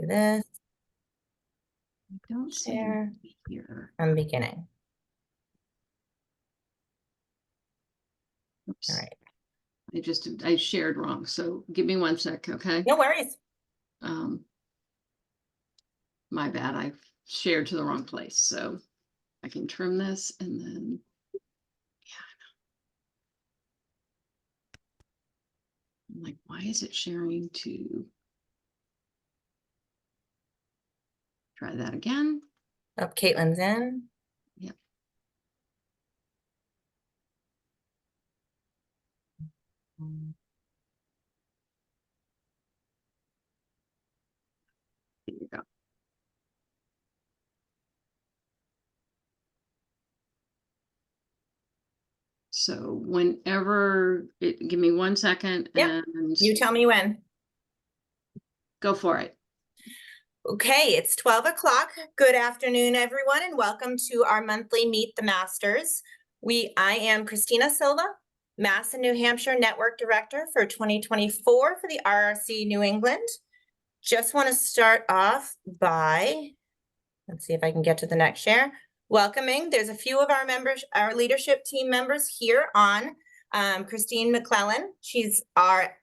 do this I don't see Share. it here. from beginning. Oops. All right. I shared wrong. So give me 1 sec, okay? No worries. My bad. I shared to the wrong place. So I can trim this and then, yeah, I'm like, why is it sharing to? Try that again. Oh, Caitlin's in. Yep. Here you go. So whenever give me 1 second Yep. and You tell me when. go for it. Okay, it's 12 o'clock. Good afternoon, everyone, and welcome to our monthly Meet the Masters. I am Christina Silva, Mass and New Hampshire Network Director for 2024 for the RRC New England. Just want to start off by, let's see if I can get to the next share. Welcoming, there's a few of our members, our leadership team members here on. Christine McClellan, she's our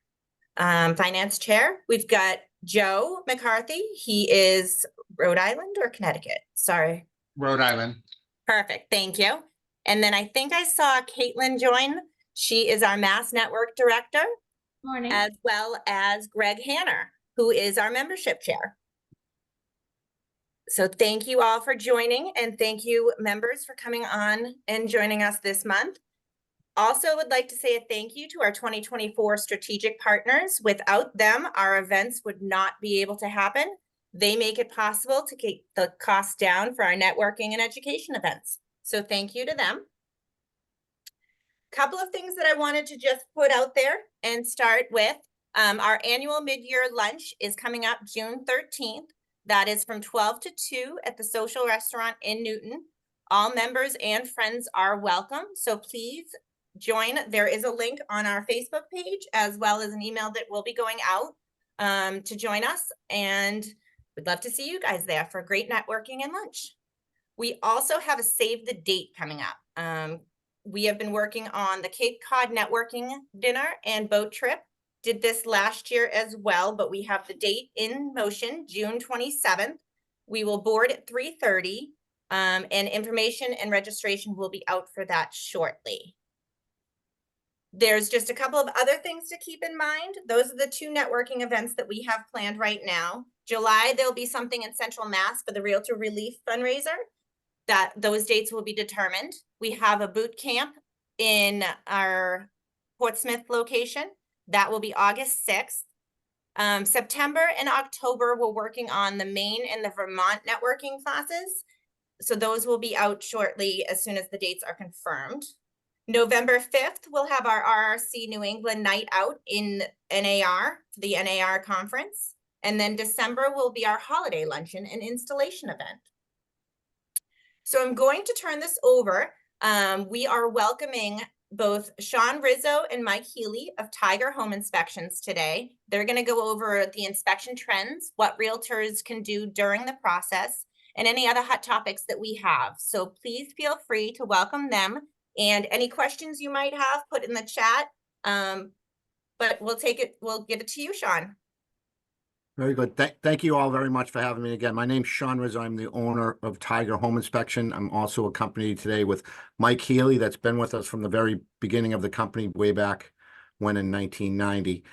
finance chair. We've got Joe McCarthy. He is Rhode Island or Connecticut? Sorry. Rhode Island. Perfect. Thank you. And then I think I saw Caitlin join. She is our Mass Network Director. Morning. As well as Greg Hanner, who is our membership chair. So thank you all for joining, and thank you members for coming on and joining us this month. Also would like to say a thank you to our 2024 strategic partners. Without them, our events would not be able to happen. They make it possible to keep the costs down for our networking and education events. So thank you to them. Couple of things that I wanted to just put out there and start with. Our annual mid-year lunch is coming up June 13th. That is from 12 to 2 at the Social Restaurant in Newton. All members and friends are welcome, so please join. There is a link on our Facebook page as well as an email that will be going out to join us, and we'd love to see you guys there for great networking and lunch. We also have a save the date coming up. We have been working on the Cape Cod networking dinner and boat trip. Did this last year as well, but we have the date in motion, June 27th. We will board at 3:30, and information and registration will be out for that shortly. There's just a couple of other things to keep in mind. Those are the 2 networking events that we have planned right now. July, there'll be something in Central Mass for the Realtor Relief fundraiser. Those dates will be determined. We have a boot camp in our Portsmouth location. That will be August 6th. September and October, we're working on the Maine and the Vermont networking classes. So those will be out shortly as soon as the dates are confirmed. November 5th, we'll have our RRC New England night out in NAR, the NAR conference. And then December will be our holiday luncheon and installation event. So I'm going to turn this over. We are welcoming both Sean Rizzo and Mike Healy of Tiger Home Inspections today. They're going to go over the inspection trends, what realtors can do during the process, and any other hot topics that we have. So please feel free to welcome them, and any questions you might have, put in the chat. But we'll give it to you, Sean. Very good. Thank you all very much for having me again. My name's Sean Rizzo. I'm the owner of Tiger Home Inspection. I'm also accompanied today with Mike Healy, that's been with us from the very beginning of the company way back when in 1990.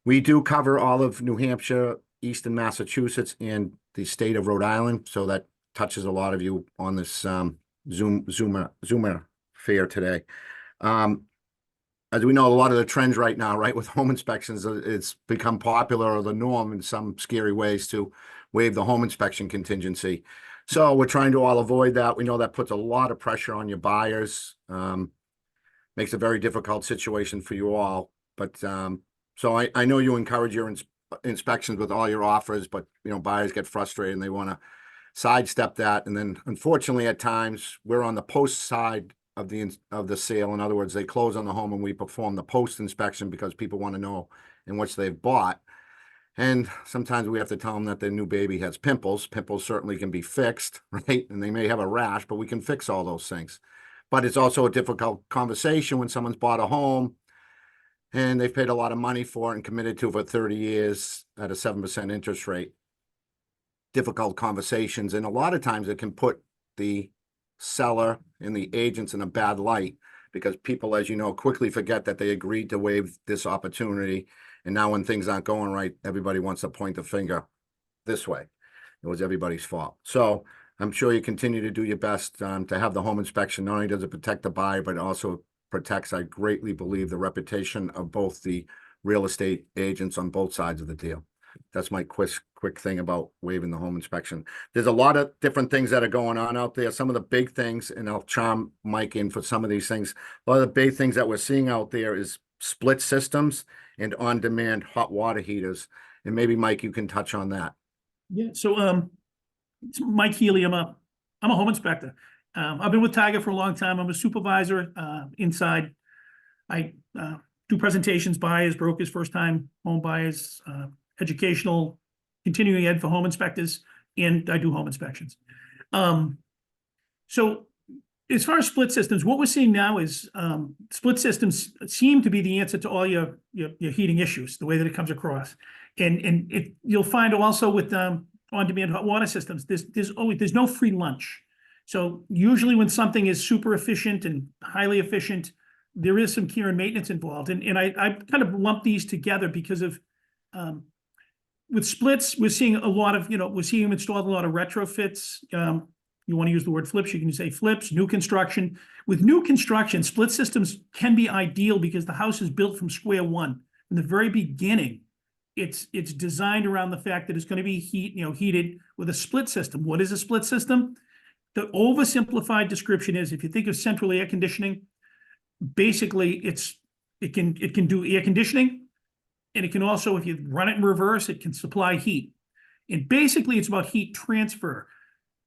We do cover all of New Hampshire, Eastern Massachusetts, and the state of Rhode Island. So that touches a lot of you on this Zoomer fair today. As we know, a lot of the trends right now, right, with home inspections, it's become popular or the norm in some scary ways to waive the home inspection contingency. So we're trying to all avoid that. We know that puts a lot of pressure on your buyers, makes a very difficult situation for you all. But so I know you encourage your inspections with all your offers, but you know, buyers get frustrated and they want to sidestep that. And then unfortunately, at times we're on the post side of the sale. In other words, they close on the home and we perform the post inspection because people want to know in which they've bought. And sometimes we have to tell them that their new baby has pimples. Pimples certainly can be fixed, right? And they may have a rash, but we can fix all those things. But it's also a difficult conversation when someone's bought a home and they've paid a lot of money for it and committed to it for 30 years at a 7% interest rate. Difficult conversations. And a lot of times it can put the seller and the agents in a bad light because people, as you know, quickly forget that they agreed to waive this opportunity. And now when things aren't going right, everybody wants to point the finger this way. It was everybody's fault. So I'm sure you continue to do your best to have the home inspection. Not only does it protect the buyer, but it also protects, I greatly believe, the reputation of both the real estate agents on both sides of the deal. That's my quick thing about waiving the home inspection. There's a lot of different things that are going on out there. Some of the big things, and I'll chime Mike in for some of these things. A lot of the big things that we're seeing out there is split systems and on-demand hot water heaters. And maybe Mike, you can touch on that. Yeah, so it's Mike Healy. I'm a home inspector. I've been with Tiger for a long time. I'm a supervisor inside. I do presentations, buyers, brokers, first-time home buyers, educational, continuing ed for home inspectors, and I do home inspections. So as far as split systems, what we're seeing now is split systems seem to be the answer to all your heating issues, the way that it comes across. And you'll find also with on-demand hot water systems, there's no free lunch. So usually when something is super efficient and highly efficient, there is some care and maintenance involved. And I kind of lump these together because of with splits, we're seeing a lot of, we're seeing them installed a lot of retrofits. You want to use the word flips, you can say flips, new construction. With new construction, split systems can be ideal because the house is built from square one. In the very beginning, it's designed around the fact that it's going to be heated with a split system. What is a split system? The oversimplified description is, if you think of central air conditioning, basically it can do air conditioning, and it can also, if you run it in reverse, it can supply heat. And basically it's about heat transfer.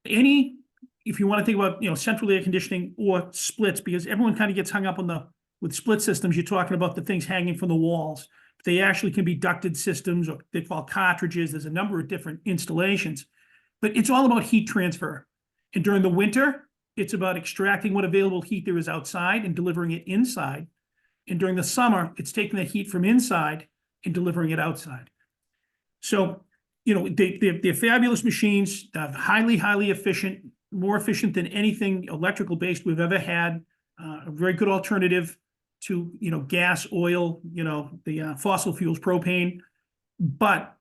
If you want to think about, central air conditioning or splits, because everyone kind of gets hung up on with split systems, you're talking about the things hanging from the walls. They actually can be ducted systems, or they call cartridges. There's a number of different installations, but it's all about heat transfer. And during the winter, it's about extracting what available heat there is outside and delivering it inside. And during the summer, it's taking the heat from inside and delivering it outside. So, they're fabulous machines, highly, highly efficient, more efficient than anything electrical based we've ever had. A very good alternative to, gas, oil, the fossil fuels, propane. But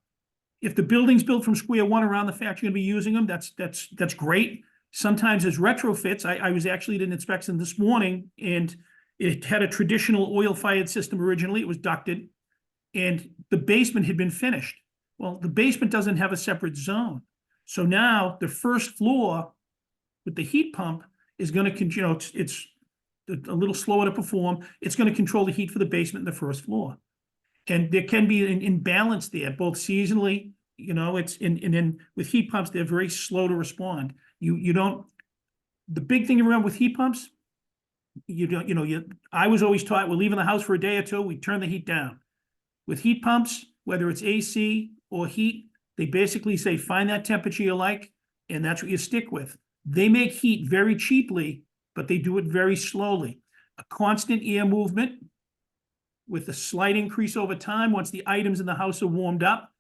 if the building's built from square one around the fact you're gonna be using them, that's great. Sometimes as retrofits, I was actually at an inspection this morning, and it had a traditional oil-fired system originally. It was ducted, and the basement had been finished. Well, the basement doesn't have a separate zone. So now the first floor with the heat pump is going to, it's a little slower to perform. It's going to control the heat for the basement and the first floor. And there can be an imbalance there, both seasonally, and then with heat pumps, they're very slow to respond. The big thing around with heat pumps, I was always taught, we're leaving the house for a day or two, we turn the heat down. With heat pumps, whether it's AC or heat, they basically say, find that temperature you like, and that's what you stick with. They make heat very cheaply, but they do it very slowly. A constant air movement with a slight increase over time, once the items in the house are warmed up,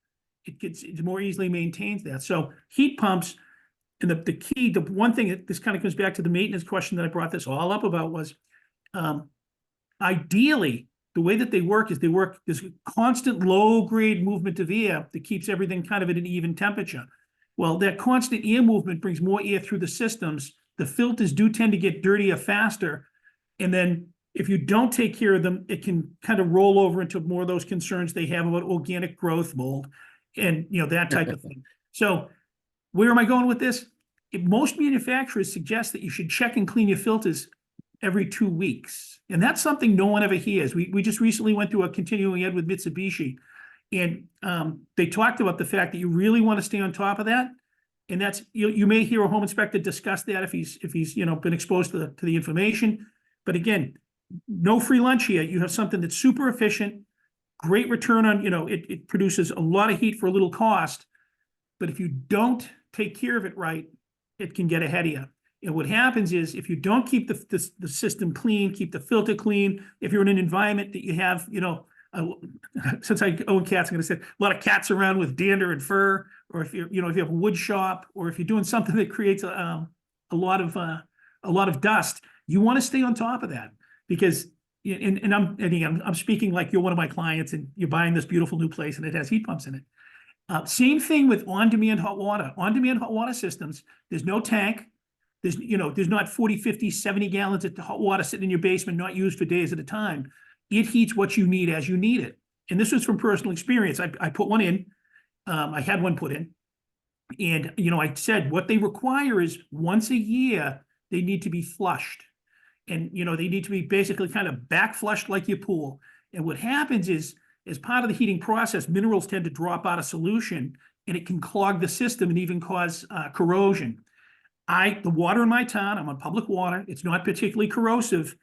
it more easily maintains that. So heat pumps, and the one thing that this kind of comes back to the maintenance question that I brought this all up about was, ideally, the way that they work is there's a constant low-grade movement of air that keeps everything kind of at an even temperature. Well, that constant air movement brings more air through the systems. The filters do tend to get dirtier faster. And then if you don't take care of them, it can kind of roll over into more of those concerns they have about organic growth, mold, and that type of thing. So where am I going with this? Most manufacturers suggest that you should check and clean your filters every 2 weeks. And that's something no one ever hears. We just recently went through a continuing ed with Mitsubishi, and they talked about the fact that you really want to stay on top of that. And that's, you may hear a home inspector discuss that if he's been exposed to the information. But again, no free lunch here. You have something that's super efficient. great return on, it produces a lot of heat for a little cost. But if you don't take care of it right, it can get ahead of you. And what happens is if you don't keep the system clean, keep the filter clean, if you're in an environment that you have, since I own cats, I'm going to say a lot of cats around with dander and fur, or if if you have a wood shop, or if you're doing something that creates a lot of dust, you want to stay on top of that because, and I'm speaking like you're one of my clients and you're buying this beautiful new place and it has heat pumps in it. Same thing with on-demand hot water. On-demand hot water systems, there's no tank. There's not 40, 50, 70 gallons of hot water sitting in your basement, not used for days at a time. It heats what you need as you need it. And this was from personal experience. I put one in. I had one put in. And, I said what they require is once a year, they need to be flushed. And, they need to be basically kind of back flushed like your pool. And what happens is, as part of the heating process, minerals tend to drop out of solution and it can clog the system and even cause corrosion. The water in my town, I'm on public water. It's not particularly corrosive.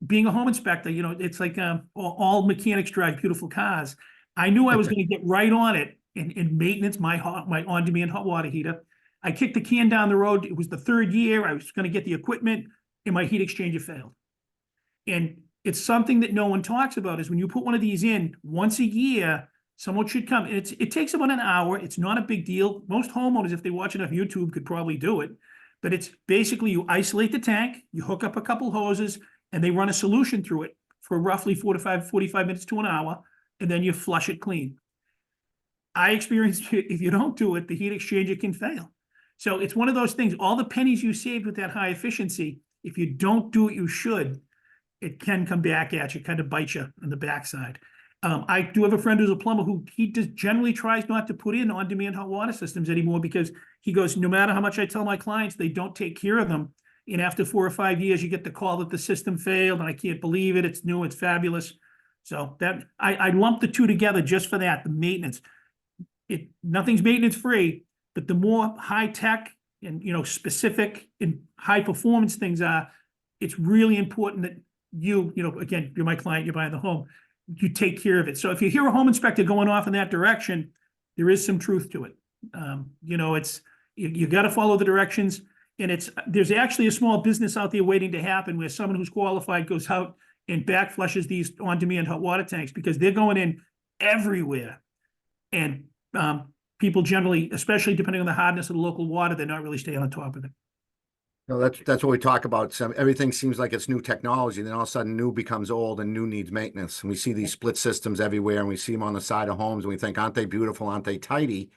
Being a home inspector, it's like all mechanics drive beautiful cars. I knew I was going to get right on it and maintenance my on-demand hot water heater. I kicked the can down the road. It was the third year. I was going to get the equipment and my heat exchanger failed. And it's something that no one talks about is when you put one of these in once a year, someone should come. It takes about an hour. It's not a big deal. Most homeowners, if they watch enough YouTube, could probably do it. But it's basically you isolate the tank, you hook up a couple hoses, and they run a solution through it for roughly 45 minutes to an hour, and then you flush it clean. I experienced if you don't do it, the heat exchanger can fail. So it's one of those things, all the pennies you saved with that high efficiency, if you don't do what you should, it can come back at you, kind of bite you on the backside. I do have a friend who's a plumber who he just generally tries not to put in on-demand hot water systems anymore because he goes, no matter how much I tell my clients, they don't take care of them. And after 4 or 5 years, you get the call that the system failed and I can't believe it. It's new, it's fabulous. So that I lump the two together just for that, the maintenance. Nothing's maintenance free, but the more high tech and specific and high performance things are, it's really important that again, you're my client, you're buying the home, you take care of it. So if you hear a home inspector going off in that direction, there is some truth to it. It's you got to follow the directions, and there's actually a small business out there waiting to happen where someone who's qualified goes out and back flushes these on-demand hot water tanks because they're going in everywhere, and people generally, especially depending on the hardness of the local water, they're not really staying on top of it. No, that's what we talk about. Everything seems like it's new technology, then all of a sudden new becomes old and new needs maintenance. And we see these split systems everywhere and we see them on the side of homes and we think, aren't they beautiful? Aren't they tidy?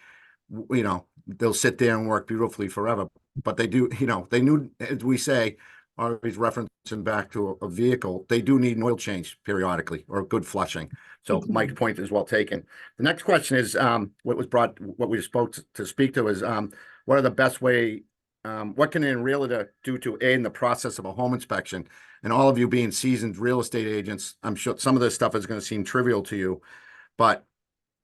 They'll sit there and work beautifully forever. But they do, they knew, as we say, always referencing back to a vehicle, they do need an oil change periodically or good flushing. So Mike's point is well taken. The next question is what we spoke to speak to is what are the best way what can a realtor do to aid in the process of a home inspection? And all of you being seasoned real estate agents, I'm sure some of this stuff is going to seem trivial to you, but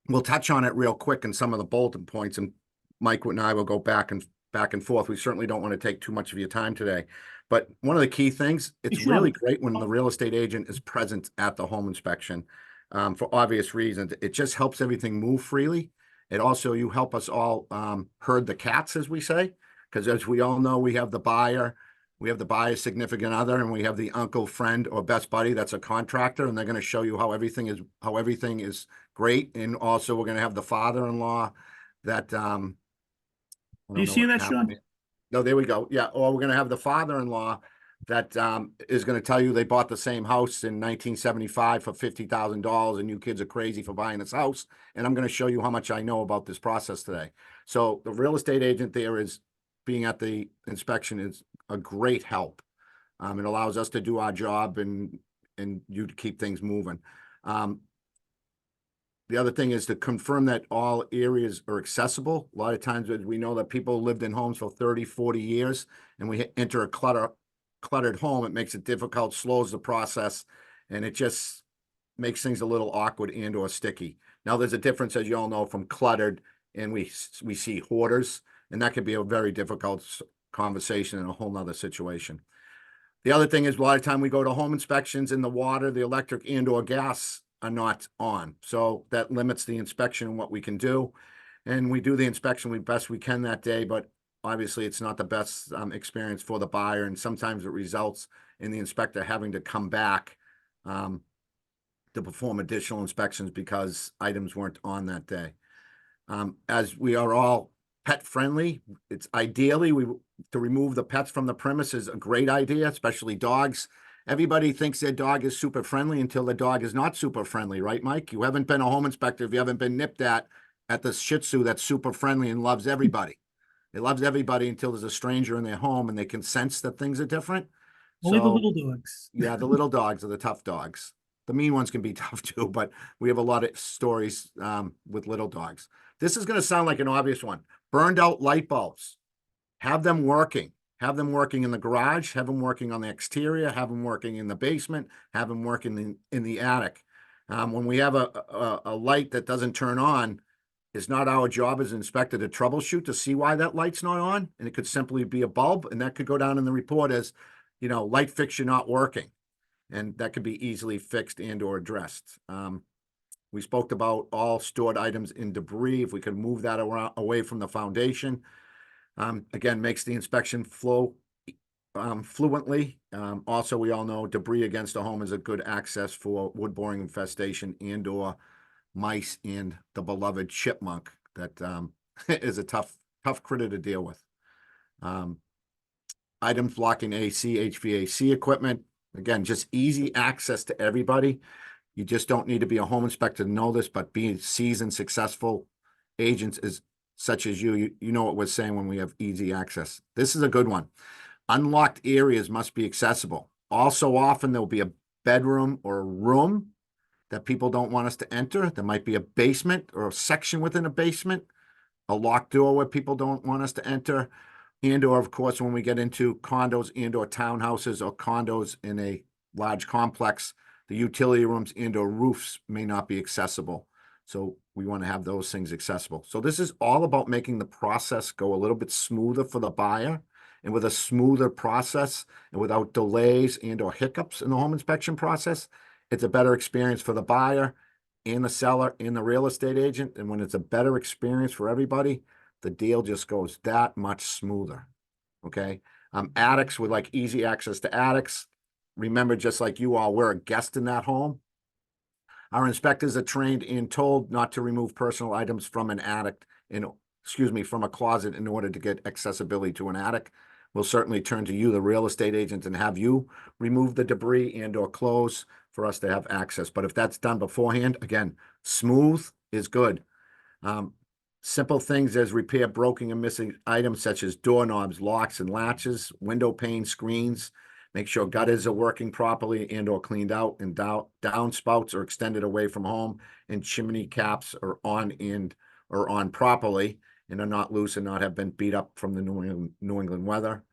we'll touch on it real quick in some of the bulletin points. And Mike and I will go back and forth. We certainly don't want to take too much of your time today. But one of the key things, it's really great when the real estate agent is present at the home inspection for obvious reasons. It just helps everything move freely. It also, you help us all herd the cats, as we say. Because as we all know, we have the buyer's significant other, and we have the uncle, friend, or best buddy that's a contractor, and they're going to show you how everything is great. And also, we're going to have the father-in-law that. Do you see that, Sean? No, there we go. Yeah, or we're going to have the father-in-law that is going to tell you they bought the same house in 1975 for $50,000, and you kids are crazy for buying this house. And I'm going to show you how much I know about this process today. So the real estate agent there is. Being at the inspection is a great help. It allows us to do our job and you to keep things moving. The other thing is to confirm that all areas are accessible. A lot of times we know that people lived in homes for 30, 40 years, and we enter a cluttered home. It makes it difficult, slows the process, and it just makes things a little awkward and or sticky. Now there's a difference, as you all know, from cluttered and we see hoarders. And that could be a very difficult conversation in a whole nother situation. The other thing is a lot of time we go to home inspections in the water, the electric and or gas are not on. So that limits the inspection and what we can do. And we do the inspection we best we can that day, but obviously it's not the best experience for the buyer. And sometimes it results in the inspector having to come back to perform additional inspections because items weren't on that day. As we are all pet friendly, it's ideally to remove the pets from the premise is a great idea, especially dogs. Everybody thinks their dog is super friendly until the dog is not super friendly, right, Mike? You haven't been a home inspector if you haven't been nipped at the Shih Tzu that's super friendly and loves everybody. It loves everybody until there's a stranger in their home and they can sense that things are different. Only the So, little dogs. yeah, the little dogs are the tough dogs. The mean ones can be tough too, but we have a lot of stories with little dogs. This is going to sound like an obvious one. Burned out light bulbs. Have them working. Have them working in the garage. Have them working on the exterior. Have them working in the basement. Have them working in the attic. When we have a light that doesn't turn on, it's not our job as an inspector to troubleshoot to see why that light's not on. And it could simply be a bulb, and that could go down in the report as, light fixture not working. And that could be easily fixed and or addressed. We spoke about all stored items in debris. If we could move that away from the foundation, again, makes the inspection flow fluently. Also, we all know debris against a home is a good access for wood boring infestation and or mice and the beloved chipmunk that is a tough critter to deal with. Items blocking AC, HVAC equipment. Again, just easy access to everybody. You just don't need to be a home inspector to know this, but being seasoned, successful agents is such as you know what we're saying when we have easy access. This is a good one. Unlocked areas must be accessible. Also, often there'll be a bedroom or a room that people don't want us to enter. There might be a basement or a section within a basement, a locked door where people don't want us to enter. And or, of course, when we get into condos and or townhouses or condos in a large complex, the utility rooms and or roofs may not be accessible. So we want to have those things accessible. So this is all about making the process go a little bit smoother for the buyer. And with a smoother process and without delays and or hiccups in the home inspection process, it's a better experience for the buyer and the seller and the real estate agent. And when it's a better experience for everybody, the deal just goes that much smoother. Okay. Attics with like easy access to attics. Remember, just like you all, we're a guest in that home. Our inspectors are trained and told not to remove personal items from an attic from a closet in order to get accessibility to an attic. We'll certainly turn to you, the real estate agent, and have you remove the debris and or clothes for us to have access. But if that's done beforehand, again, smooth is good. Simple things as repair broken and missing items such as doorknobs, locks and latches, window pane, screens. Make sure gutters are working properly and or cleaned out, and downspouts are extended away from home, and chimney caps are on properly and are not loose and not have been beat up from the New England weather.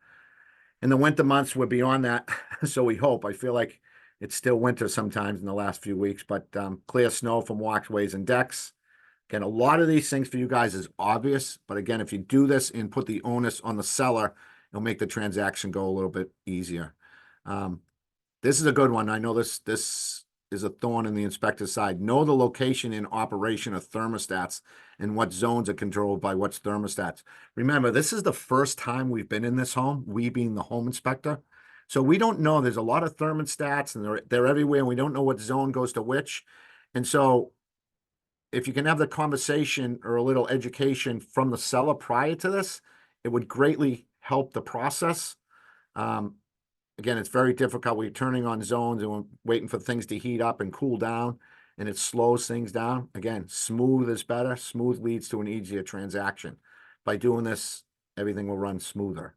In the winter months, we're beyond that. So we hope. I feel like it's still winter sometimes in the last few weeks, but clear snow from walkways and decks. Again, a lot of these things for you guys is obvious, but again, if you do this and put the onus on the seller, it'll make the transaction go a little bit easier. This is a good one. I know this is a thorn in the inspector's side. Know the location and operation of thermostats and what zones are controlled by what's thermostats. Remember, this is the first time we've been in this home, we being the home inspector. So we don't know. There's a lot of thermostats and they're everywhere, and we don't know what zone goes to which. And so if you can have the conversation or a little education from the seller prior to this, it would greatly help the process. Again, it's very difficult. We're turning on zones and we're waiting for things to heat up and cool down, and it slows things down. Again, smooth is better. Smooth leads to an easier transaction. By doing this, everything will run smoother.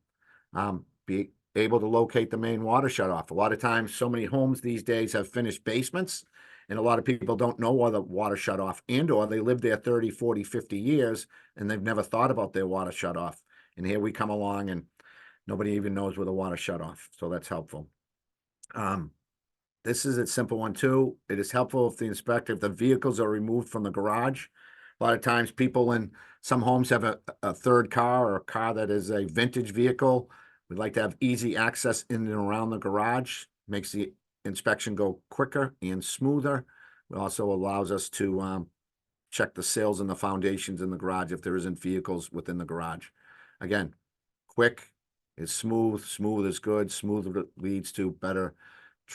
Be able to locate the main water shutoff. A lot of times, so many homes these days have finished basements, and a lot of people don't know where the water shutoff, and or they live there 30, 40, 50 years, and they've never thought about their water shutoff. And here we come along and nobody even knows where the water shut off. So that's helpful. This is a simple one too. It is helpful if the vehicles are removed from the garage. A lot of times people in some homes have a third car or a car that is a vintage vehicle. We'd like to have easy access in and around the garage. Makes the inspection go quicker and smoother. It also allows us to check the sails and the foundations in the garage if there isn't vehicles within the garage. Again, quick is smooth, smooth is good, smooth leads to better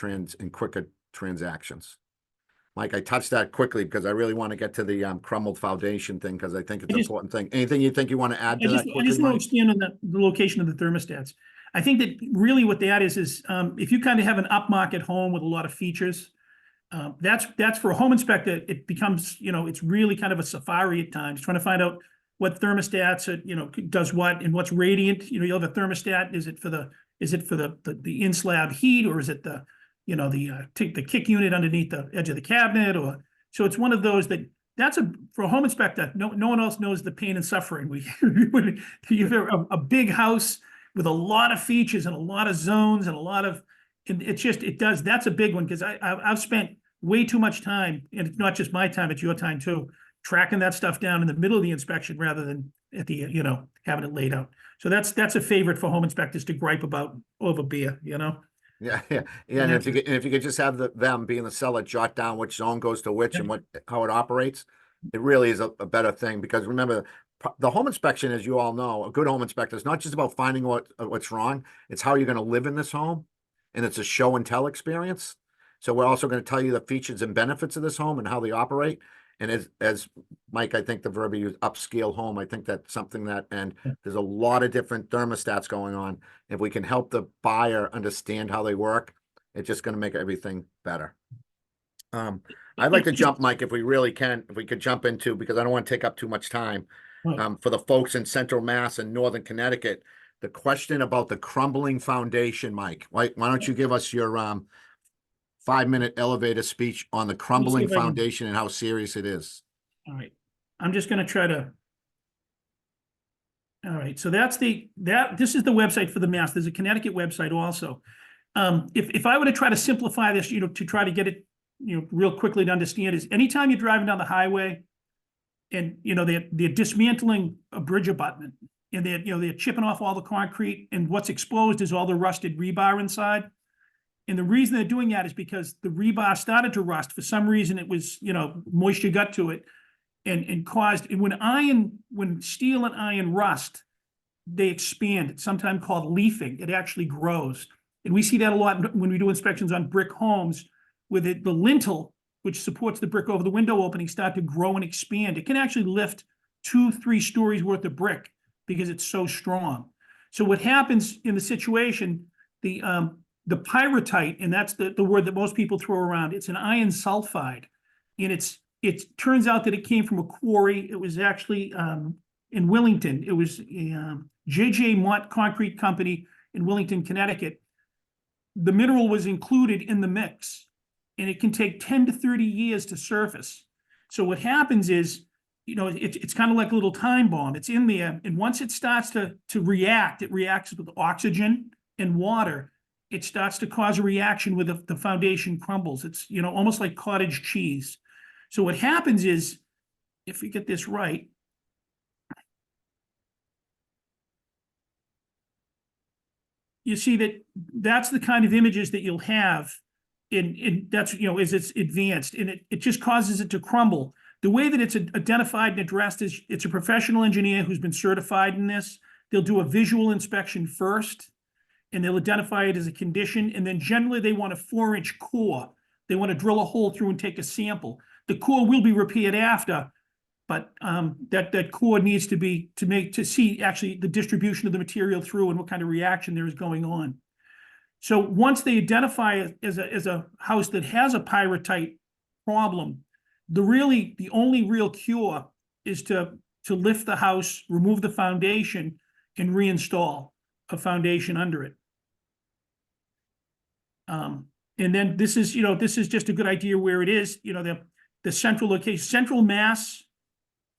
and quicker transactions. Mike, I touched that quickly because I really want to get to the crumbled foundation thing because I think it's I an just- important thing. Anything you think you want to add to that I quickly, just want to Mike? expand on the location of the thermostats. I think that really what that is if you kind of have an upmarket home with a lot of features, that's for a home inspector, it becomes, it's really kind of a safari at times, trying to find out what thermostats, does what and what's radiant. You'll have a thermostat. Is it for the in-slab heat, or is it the kick unit underneath the edge of the cabinet? Or so it's one of those for a home inspector, no one else knows the pain and suffering. You have a big house with a lot of features and a lot of zones and a lot of, and that's a big one, because I've spent way too much time, and it's not just my time, it's your time too, tracking that stuff down in the middle of the inspection rather than at the, having it laid out. So that's a favorite for home inspectors to gripe about over beer, Yeah, yeah. And if you could just have them being the seller jot down which zone goes to which and how it operates, it really is a better thing. Because remember, the home inspection, as you all know, a good home inspector is not just about finding what's wrong. It's how you're going to live in this home, and it's a show and tell experience. So we're also going to tell you the features and benefits of this home and how they operate. And as Mike, I think the verb you use, upscale home, I think that's something and there's a lot of different thermostats going on. If we can help the buyer understand how they work, it's just going to make everything better. I'd like to jump, Mike, if we really can, if we could jump into, because I don't want to take up too much time, for the folks in Central Mass and Northern Connecticut, the question about the crumbling foundation, Mike. Why don't you give us your 5-minute elevator speech on the crumbling foundation and how serious it is? All right, I'm just going to try to. All right, so this is the website for the Mass. There's a Connecticut website also. If I were to try to simplify this, to try to get it, real quickly to understand, is anytime you're driving down the highway and, they're dismantling a bridge abutment, and they're chipping off all the concrete, and what's exposed is all the rusted rebar inside. And the reason they're doing that is because the rebar started to rust. For some reason, it was, moisture got to it and caused, and when steel and iron rust, they expand. It's sometimes called leafing. It actually grows. And we see that a lot when we do inspections on brick homes, with the lintel, which supports the brick over the window opening, start to grow and expand. It can actually lift 2-3 stories worth of brick because it's so strong. So what happens in the situation, the pyrrhotite, and that's the word that most people throw around, it's an iron sulfide. And it turns out that it came from a quarry. It was actually in Wellington. It was J.J. Mott Concrete Company in Wellington, Connecticut. The mineral was included in the mix, and it can take 10 to 30 years to surface. So what happens is, it's kind of like a little time bomb. It's in there, and once it starts to react, it reacts with oxygen and water. It starts to cause a reaction where the foundation crumbles. It's, almost like cottage cheese. So what happens is, if we get this right, you see that's the kind of images that you'll have in that's, as it's advanced, and it just causes it to crumble. The way that it's identified and addressed is it's a professional engineer who's been certified in this. They'll do a visual inspection first, and they'll identify it as a condition. And then generally they want a 4-inch core. They want to drill a hole through and take a sample. The core will be repaired after, but that core needs to be to see actually the distribution of the material through and what kind of reaction there is going on. So once they identify it as a house that has a pyrrhotite problem, the only real cure is to lift the house, remove the foundation, and reinstall a foundation under it. And then this is just a good idea where it is, the central location, Central Mass.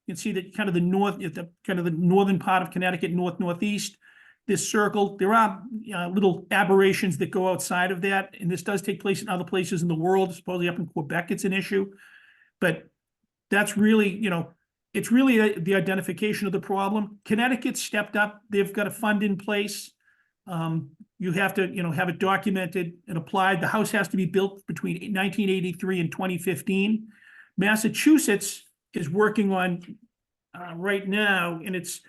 You can see that kind of the northern part of Connecticut, northeast. This circle, there are little aberrations that go outside of that, and this does take place in other places in the world. Supposedly up in Quebec, it's an issue, but that's really, it's really the identification of the problem. Connecticut stepped up. They've got a fund in place. You have to, have it documented and applied. The house has to be built between 1983 and 2015. Massachusetts is working on, right now, and it's,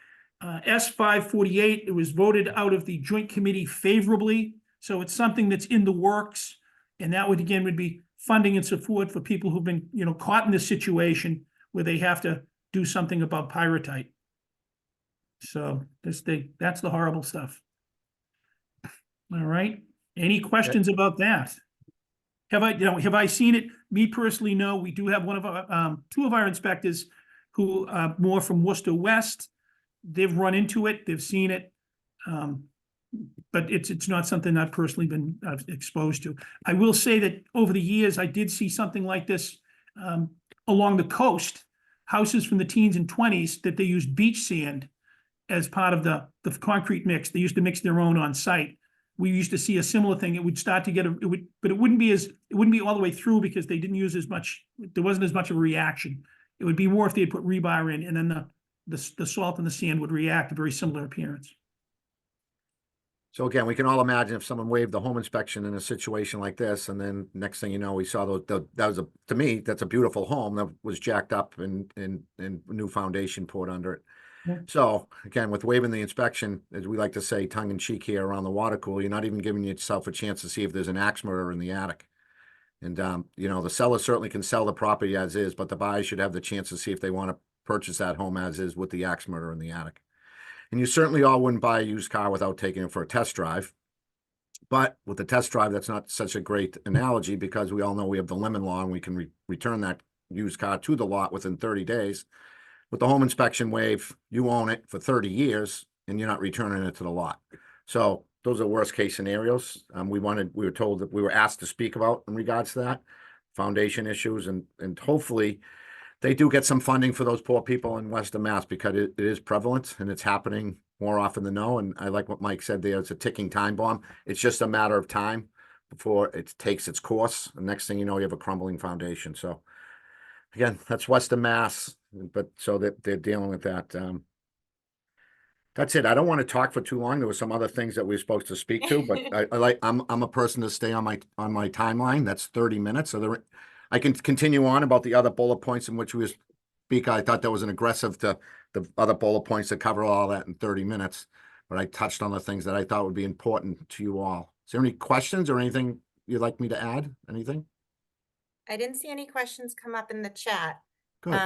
S-548. It was voted out of the joint committee favorably. So it's something that's in the works. And that would, again, would be funding and support for people who've been, caught in this situation where they have to do something about pyrite. So that's the horrible stuff. All right. Any questions about that? Have I seen it? Me personally, no. We do have one of our, two of our inspectors who are more from Worcester West. They've run into it. They've seen it. But it's not something I've personally been exposed to. I will say that over the years, I did see something like this along the coast. Houses from the teens and 20s that they used beach sand as part of the concrete mix. They used to mix their own on site. We used to see a similar thing. It would start to get but it wouldn't be all the way through because they didn't use as much. There wasn't as much of a reaction. It would be more if they had put rebar in, and then the salt and the sand would react, a very similar appearance. So again, we can all imagine if someone waived the home inspection in a situation like this, and then next thing you know, we saw to me, that's a beautiful home that was jacked up and new foundation poured under it. Yeah. So again, with waiving the inspection, as we like to say, tongue in cheek here around the water cooler, you're not even giving yourself a chance to see if there's an axe murderer in the attic. And, the seller certainly can sell the property as is, but the buyer should have the chance to see if they want to purchase that home as is with the axe murderer in the attic. And you certainly all wouldn't buy a used car without taking it for a test drive. But with the test drive, that's not such a great analogy because we all know we have the lemon law and we can return that used car to the lot within 30 days. With the home inspection waive, you own it for 30 years and you're not returning it to the lot. So those are worst case scenarios. We were told that we were asked to speak about in regards to that, foundation issues, and hopefully they do get some funding for those poor people in Western Mass because it is prevalent and it's happening more often than no. And I like what Mike said there. It's a ticking time bomb. It's just a matter of time before it takes its course. The next thing you know, you have a crumbling foundation. So again, that's Western Mass, but so that they're dealing with that. That's it. I don't want to talk for too long. There were some other things that we were supposed to speak to, but I'm a person to stay on my timeline. That's 30 minutes. So I can continue on about the other bullet points in which we speak. I thought that was an aggressive to the other bullet points to cover all that in 30 minutes, but I touched on the things that I thought would be important to you all. Is there any questions or anything you'd like me to add? Anything? I didn't see any questions come up in the chat. Good.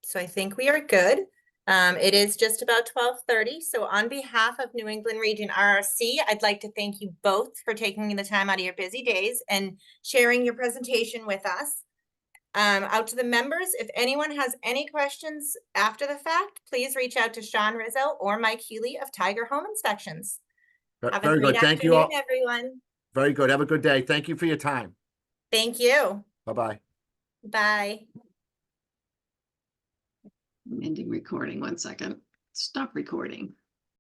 So I think we are good. It is just about 12:30. So on behalf of New England Region RRC, I'd like to thank you both for taking the time out of your busy days and sharing your presentation with us. Out to the members, if anyone has any questions after the fact, please reach out to Sean Rizzo or Mike Healy of Tiger Home Inspections. Have a Very great good. Thank you all. afternoon, everyone. Very good. Have a good day. Thank you for your time. Thank you. Bye-bye. Bye. I'm ending recording. 1 second. Stop recording.